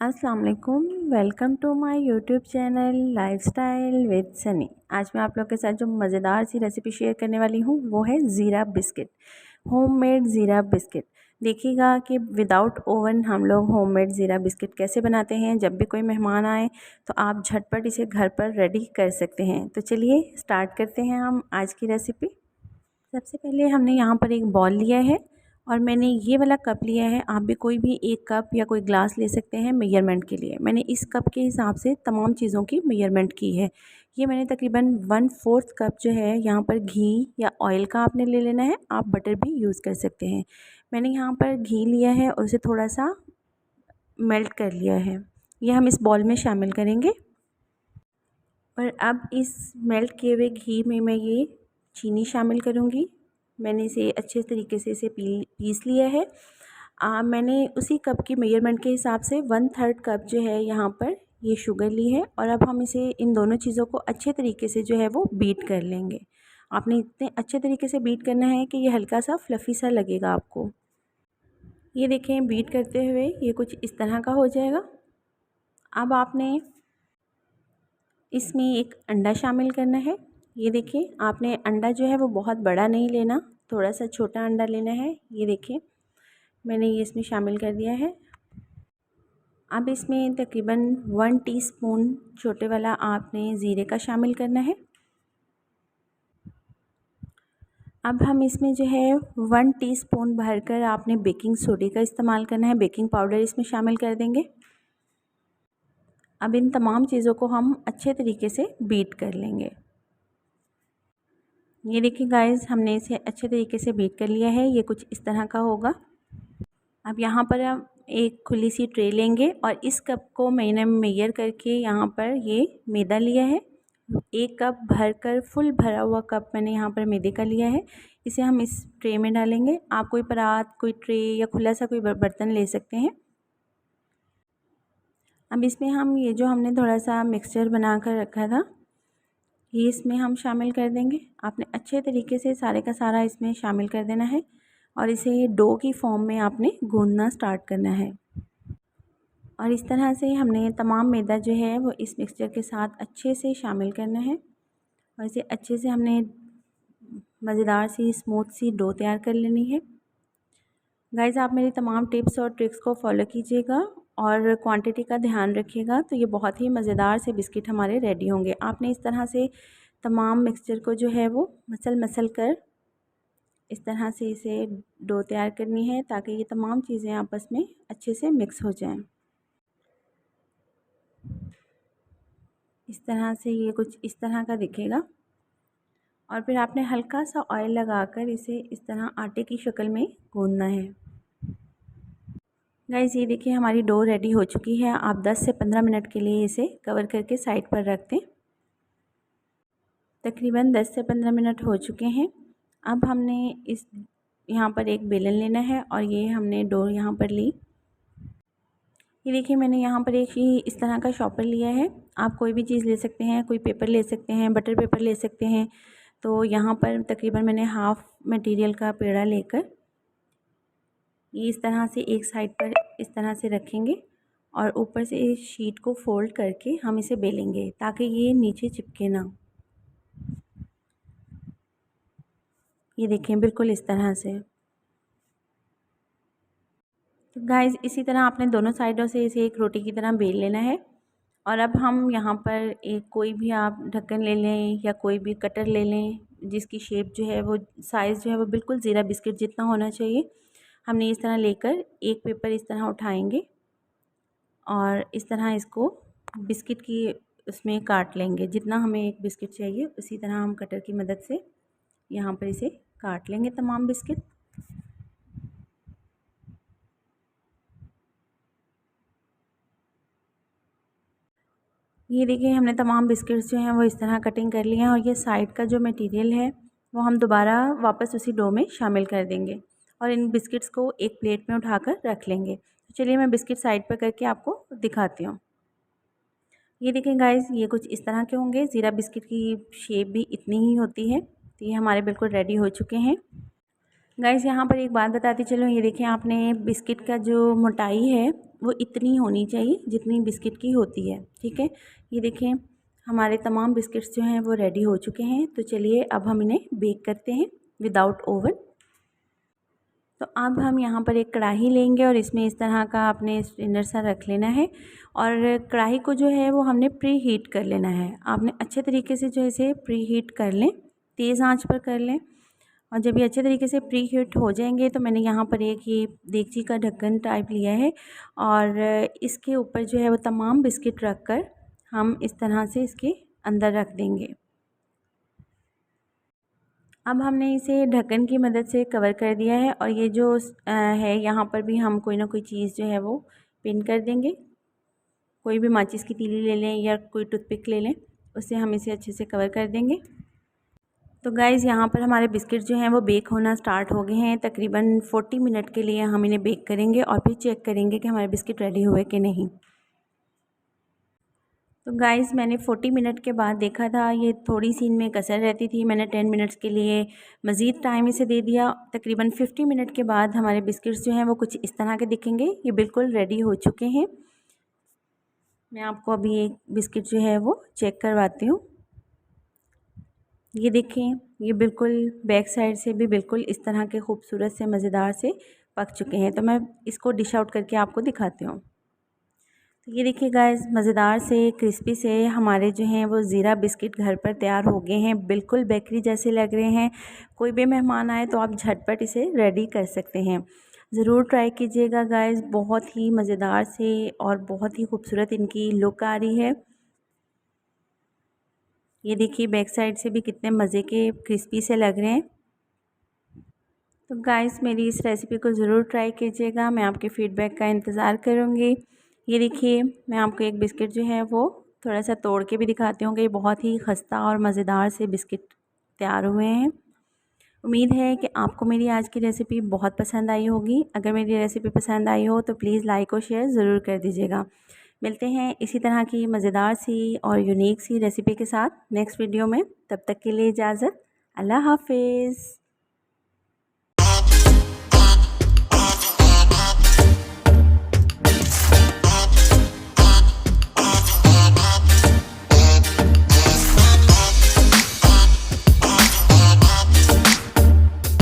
अस्सलाम वालेकुम। Welcome to my YouTube channel lifestyle with Sunny. आज मैं आप लोग के साथ जो मज़ेदार सी रेसिपी शेयर करने वाली हूँ वो है ज़ीरा बिस्किट, होममेड ज़ीरा बिस्किट। देखिएगा कि विदाउट ओवन हम लोग होममेड ज़ीरा बिस्किट कैसे बनाते हैं। जब भी कोई मेहमान आए तो आप झटपट इसे घर पर रेडी कर सकते हैं। तो चलिए स्टार्ट करते हैं हम आज की रेसिपी। सबसे पहले हमने यहाँ पर एक बॉल लिया है और मैंने ये वाला कप लिया है। आप भी कोई भी एक कप या कोई ग्लास ले सकते हैं मेजरमेंट के लिए। मैंने इस कप के हिसाब से तमाम चीज़ों की मेजरमेंट की है। ये मैंने तकरीबन 1/4 कप जो है यहाँ पर घी या ऑयल का आपने ले लेना है। आप बटर भी यूज़ कर सकते हैं। मैंने यहाँ पर घी लिया है और उसे थोड़ा सा मेल्ट कर लिया है। ये हम इस बॉल में शामिल करेंगे। और अब इस मेल्ट किए हुए घी में मैं ये चीनी शामिल करूँगी। मैंने इसे अच्छे तरीके से इसे पीस लिया है। मैंने उसी कप की मेजरमेंट के हिसाब से 1/3 कप जो है यहाँ पर ये शुगर ली है। और अब हम इसे इन दोनों चीज़ों को अच्छे तरीके से जो है वो बीट कर लेंगे। आपने इतने अच्छे तरीके से बीट करना है कि ये हल्का सा फ्लफ़ी सा लगेगा आपको। ये देखें, बीट करते हुए ये कुछ इस तरह का हो जाएगा। अब आपने इसमें एक अंडा शामिल करना है। ये देखिए, आपने अंडा जो है वो बहुत बड़ा नहीं लेना, थोड़ा सा छोटा अंडा लेना है। ये देखिए, मैंने ये इसमें शामिल कर दिया है। अब इसमें तकरीबन 1 टीस्पून छोटे वाला आपने ज़ीरे का शामिल करना है। अब हम इसमें जो है 1 टीस्पून भरकर आपने बेकिंग सोडे का इस्तेमाल करना है। बेकिंग पाउडर इसमें शामिल कर देंगे। अब इन तमाम चीज़ों को हम अच्छे तरीके से बीट कर लेंगे। ये देखिए गाइस, हमने इसे अच्छे तरीके से बीट कर लिया है। ये कुछ इस तरह का होगा। अब यहाँ पर हम एक खुली सी ट्रे लेंगे और इस कप को मैंने मेजर करके यहाँ पर ये मैदा लिया है। 1 कप भरकर फुल भरा हुआ कप मैंने यहाँ पर मैदे का लिया है। इसे हम इस ट्रे में डालेंगे। आप कोई परात, कोई ट्रे या खुला सा कोई बर्तन ले सकते हैं। अब इसमें हम ये जो हमने थोड़ा सा मिक्सचर बना कर रखा था ये इसमें हम शामिल कर देंगे। आपने अच्छे तरीके से सारे का सारा इसमें शामिल कर देना है और इसे डो की फॉर्म में आपने गूंदना स्टार्ट करना है। और इस तरह से हमने तमाम मैदा जो है वो इस मिक्सचर के साथ अच्छे से शामिल करना है और इसे अच्छे से हमने मज़ेदार सी स्मूथ सी डो तैयार कर लेनी है। गाइज़, आप मेरी तमाम टिप्स और ट्रिक्स को फॉलो कीजिएगा और क्वांटिटी का ध्यान रखिएगा, तो ये बहुत ही मज़ेदार से बिस्किट हमारे रेडी होंगे। आपने इस तरह से तमाम मिक्सचर को जो है वो मसल कर इस तरह से इसे डो तैयार करनी है ताकि ये तमाम चीज़ें आपस में अच्छे से मिक्स हो जाएं। इस तरह से ये कुछ इस तरह का दिखेगा और फिर आपने हल्का सा ऑयल लगाकर इसे इस तरह आटे की शक्ल में गूंदना है। गाइज़, ये देखिए हमारी डो रेडी हो चुकी है। आप 10 से 15 मिनट के लिए इसे कवर करके साइड पर रख दें। तकरीबन 10 से 15 मिनट हो चुके हैं। अब हमने यहाँ पर एक बेलन लेना है और ये हमने डो यहाँ पर ली। ये देखिए, मैंने यहाँ पर एक ही इस तरह का शॉपर लिया है। आप कोई भी चीज़ ले सकते हैं, कोई पेपर ले सकते हैं, बटर पेपर ले सकते हैं। तो यहाँ पर तकरीबन मैंने हाफ़ मटेरियल का पेड़ा लेकर ये इस तरह से एक साइड पर इस तरह से रखेंगे और ऊपर से इस शीट को फ़ोल्ड करके हम इसे बेलेंगे ताकि ये नीचे चिपके ना। ये देखें, बिल्कुल इस तरह से। तो गाइज़, इसी तरह आपने दोनों साइडों से इसे एक रोटी की तरह बेल लेना है। और अब हम यहाँ पर एक कोई भी आप ढक्कन ले लें या कोई भी कटर ले लें जिसकी शेप जो है वो साइज़ जो है वो बिल्कुल ज़ीरा बिस्किट जितना होना चाहिए। हमने इस तरह लेकर एक पेपर इस तरह उठाएंगे और इस तरह इसको बिस्किट की उसमें काट लेंगे। जितना हमें एक बिस्किट चाहिए उसी तरह हम कटर की मदद से यहाँ पर इसे काट लेंगे तमाम बिस्किट। ये देखिए, हमने तमाम बिस्किट्स जो हैं वो इस तरह कटिंग कर लिए हैं और ये साइड का जो मटेरियल है वो हम दोबारा वापस उसी डो में शामिल कर देंगे और इन बिस्किट्स को एक प्लेट में उठाकर रख लेंगे। तो चलिए मैं बिस्किट साइड पर करके आपको दिखाती हूँ। ये देखें गाइज़, ये कुछ इस तरह के होंगे। ज़ीरा बिस्किट की शेप भी इतनी ही होती है। तो ये हमारे बिल्कुल रेडी हो चुके हैं। गाइज़, यहाँ पर एक बात बताती चलूँ, ये देखिए आपने बिस्किट का जो मोटाई है वो इतनी होनी चाहिए जितनी बिस्किट की होती है। ठीक है, ये देखें हमारे तमाम बिस्किट्स जो हैं वो रेडी हो चुके हैं। तो चलिए अब हम इन्हें बेक करते हैं विदाउट ओवन। तो अब हम यहाँ पर एक कढ़ाई लेंगे और इसमें इस तरह का अपने स्ट्रेनर सा रख लेना है और कढ़ाई को जो है वो हमने प्री हीट कर लेना है। आपने अच्छे तरीके से जो है इसे प्री हीट कर लें, तेज़ आंच पर कर लें। और जब ये अच्छे तरीके से प्री हीट हो जाएंगे तो मैंने यहाँ पर एक ये देगची का ढक्कन टाइप लिया है और इसके ऊपर जो है वो तमाम बिस्किट रख कर हम इस तरह से इसके अंदर रख देंगे। अब हमने इसे ढक्कन की मदद से कवर कर दिया है और ये जो है यहाँ पर भी हम कोई ना कोई चीज़ जो है वो पिन कर देंगे। कोई भी माचिस की तीली ले लें या कोई टूथपिक ले लें, उससे हम इसे अच्छे से कवर कर देंगे। तो गाइज़ यहाँ पर हमारे बिस्किट जो हैं वो बेक होना स्टार्ट हो गए हैं। तकरीबन 40 मिनट के लिए हम इन्हें बेक करेंगे और फिर चेक करेंगे कि हमारे बिस्किट रेडी हुए कि नहीं। तो गाइज़ मैंने 40 मिनट के बाद देखा था, ये थोड़ी सी इनमें कसर रहती थी। मैंने 10 मिनट्स के लिए मज़ीद टाइम इसे दे दिया। तकरीबन 50 मिनट के बाद हमारे बिस्किट्स जो हैं वो कुछ इस तरह के दिखेंगे। ये बिल्कुल रेडी हो चुके हैं। मैं आपको अभी एक बिस्किट जो है वो चेक करवाती हूँ। ये देखें, ये बिल्कुल बैक साइड से भी बिल्कुल इस तरह के खूबसूरत से मज़ेदार से पक चुके हैं। तो मैं इसको डिश आउट करके आपको दिखाती हूँ। तो ये देखिए गाइस, मज़ेदार से क्रिस्पी से हमारे जो हैं वो ज़ीरा बिस्किट घर पर तैयार हो गए हैं। बिल्कुल बेकरी जैसे लग रहे हैं। कोई भी मेहमान आए तो आप झटपट इसे रेडी कर सकते हैं। ज़रूर ट्राई कीजिएगा गाइस, बहुत ही मज़ेदार से और बहुत ही खूबसूरत इनकी लुक आ रही है। ये देखिए बैक साइड से भी कितने मज़े के क्रिस्पी से लग रहे हैं। तो गाइस मेरी इस रेसिपी को ज़रूर ट्राई कीजिएगा। मैं आपके फ़ीडबैक का इंतज़ार करूँगी। ये देखिए, मैं आपको एक बिस्किट जो है वो थोड़ा सा तोड़ के भी दिखाती हूँ कि ये बहुत ही खस्ता और मज़ेदार से बिस्किट तैयार हुए हैं। उम्मीद है कि आपको मेरी आज की रेसिपी बहुत पसंद आई होगी। अगर मेरी रेसिपी पसंद आई हो तो प्लीज़ लाइक और शेयर ज़रूर कर दीजिएगा। मिलते हैं इसी तरह की मज़ेदार सी और यूनिक सी रेसिपी के साथ नेक्स्ट वीडियो में। तब तक के लिए इजाज़त। अल्लाह हाफ़िज़।